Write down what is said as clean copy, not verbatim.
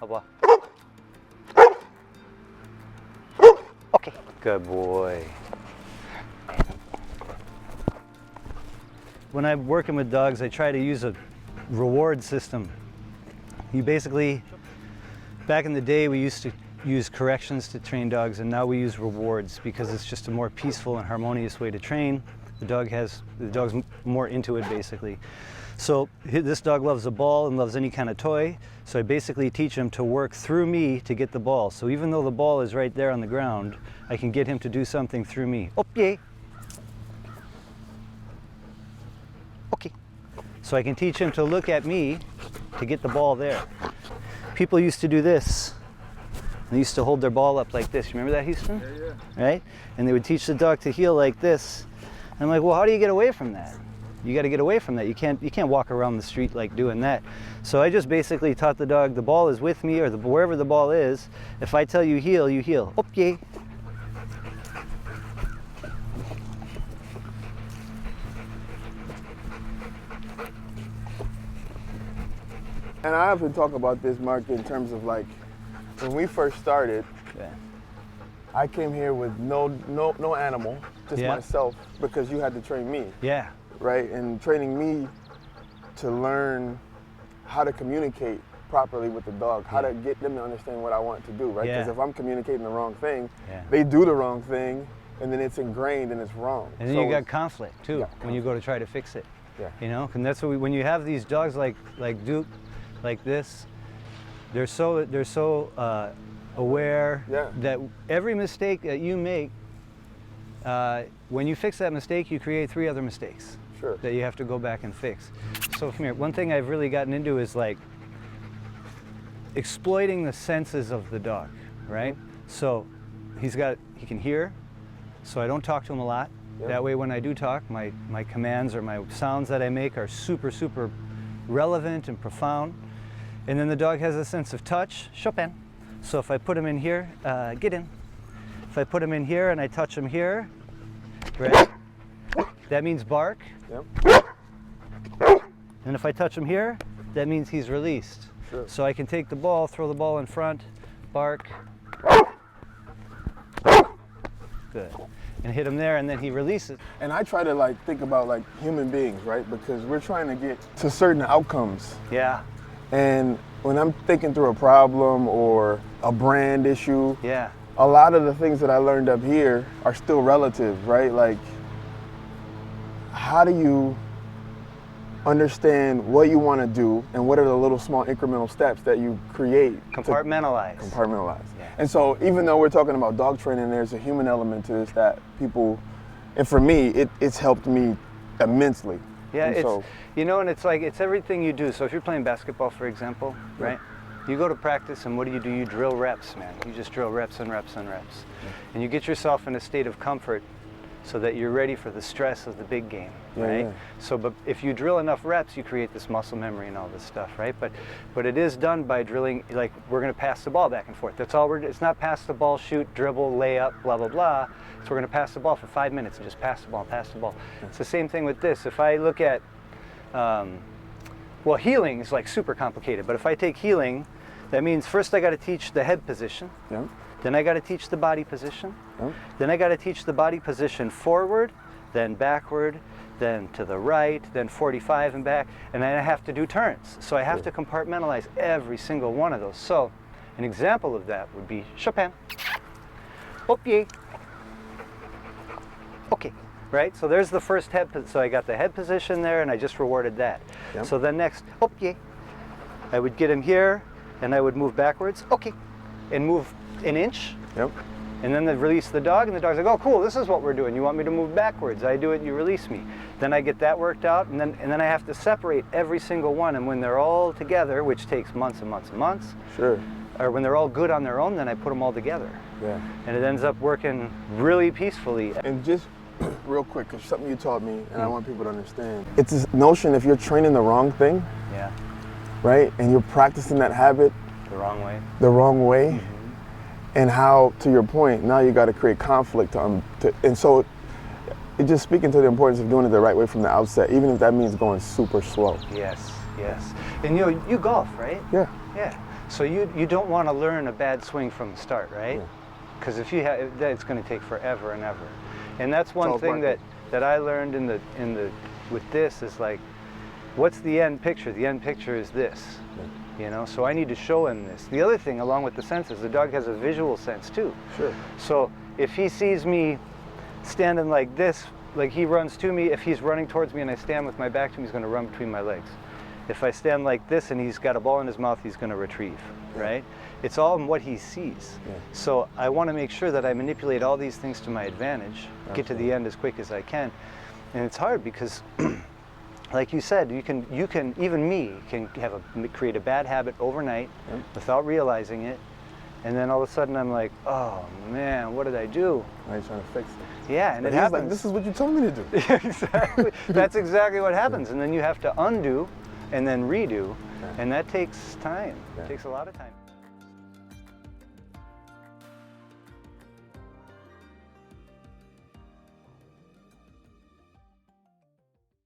봐봐. Okay. Good boy. When I'm working with dogs, I try to use a reward system. You basically, back in the day, we used to use corrections to train dogs, and now we use rewards because it's just a more peaceful and harmonious way to train. The dog's more into it, basically. So this dog loves a ball and loves any kind of toy, so I basically teach him to work through me to get the ball. So even though the ball is right there on the ground, I can get him to do something through me. Okay. Okay. So I can teach him to look at me to get the ball there. People used to do this. They used to hold their ball up like this. You remember that, Houston? Yeah. Right? And they would teach the dog to heel like this. And I'm like, well, how do you get away from that? You got to get away from that. You can't walk around the street like doing that. So I just basically taught the dog the ball is with me, or wherever the ball is. If I tell you heel, you heel. Okay. And I often talk about this, Mark, in terms of like, when we first started, Yeah. I came here with no animal, just Yeah. myself, because you had to train me, Yeah. right? And training me to learn how to communicate properly with the dog, how to get them to understand what I want to do, right? Because Yeah. if I'm communicating the wrong thing, Yeah. they do the wrong thing, and then it's ingrained and it's wrong. And then So you got it's- conflict too when you go to try to fix it. Yeah. You know, and that's what when you have these dogs like Duke, like this, they're so aware Yeah. that every mistake that you make, when you fix that mistake, you create 3 other mistakes Sure. that you have to go back and fix. So come here. One thing I've really gotten into is like exploiting the senses of the dog, right? So he can hear, so I don't talk to him a lot. Yep. That way when I do talk, my commands or my sounds that I make are super relevant and profound. And then the dog has a sense of touch, Chopin. So if I put him in here, get in. If I put him in here and I touch him here, right? That means bark. Yep. And if I touch him here, that means he's released. Sure. So I can take the ball, throw the ball in front, bark. Good. And hit him there, and then he releases. And I try to like think about like human beings, right? Because we're trying to get to certain outcomes. Yeah, And when I'm thinking through a problem or a brand issue, yeah, a lot of the things that I learned up here are still relative, right? Like, how do you understand what you want to do and what are the little small incremental steps that you create compartmentalize. to compartmentalize? Yeah. And so even though we're talking about dog training, there's a human element to this that people, and for me, it's helped me immensely. Yeah, And it's, so, you know, and it's like, it's everything you do. So if you're playing basketball, for example, Yeah. right? You go to practice and what do? You drill reps, man. You just drill reps and reps and reps. And you get yourself in a state of comfort so that you're ready for the stress of the big game, Yeah, right? yeah. So, but if you drill enough reps, you create this muscle memory and all this stuff, right? But it is done by drilling, like we're gonna pass the ball back and forth. That's all it's not pass the ball, shoot, dribble, layup, blah, blah, blah. So we're gonna pass the ball for 5 minutes and just pass the ball, pass the ball. It's the same thing with this. If I look at, well, healing is like super complicated, but if I take healing, that means first I gotta teach the head position. yeah, Then I got to teach the body position. yeah. Then I got to teach the body position forward, then backward, then to the right, then 45 and back, and then I have to do turns. So I have to compartmentalize every single one of those. So an example of that would be Chopin. Okay. Okay, right? So there's the first head, so I got the head position there and I just rewarded that. Yep. So then next, okay. I would get him here and I would move backwards, okay, and move an inch. Yep. And then they release the dog, and the dog's like, oh, cool, this is what we're doing. You want me to move backwards. I do it, you release me. Then I get that worked out, and then I have to separate every single one. And when they're all together, which takes months and months and months, Sure. or when they're all good on their own, then I put them all together. Yeah. And it ends up working really peacefully. And just real quick, because something you taught me, and I want people to understand. It's this notion if you're training the wrong thing, Yeah, right, and you're practicing that habit the wrong way. the wrong way, and how, to your point, now you got to create conflict. And so, it just speaking to the importance of doing it the right way from the outset, even if that means going super slow. Yes, yes. And you golf, right? Yeah. Yeah. So you don't want to learn a bad swing from the start, right? Yeah. Because if you have, it's going to take forever and ever. And that's one all thing that, practice. that I learned with this is like, what's the end picture? The end picture is this, you know? So I need to show him this. The other thing, along with the senses, the dog has a visual sense too. Sure. So if he sees me standing like this, like he runs to me, if he's running towards me and I stand with my back to him, he's going to run between my legs. If I stand like this and he's got a ball in his mouth, he's going to retrieve, right? It's all in what he sees. Yeah. So I want to make sure that I manipulate all these things to my advantage, get to the end as quick as I can. And it's hard because, like you said, you can even me can create a bad habit overnight without realizing it, and then all of a sudden I'm like, oh man, what did I do? Now you're trying to fix it. Yeah, and But it he's happens. like, this is what you told me to do. Exactly. That's exactly what happens, and then you have to undo and then redo, and that takes time. Yeah. It takes a lot of time.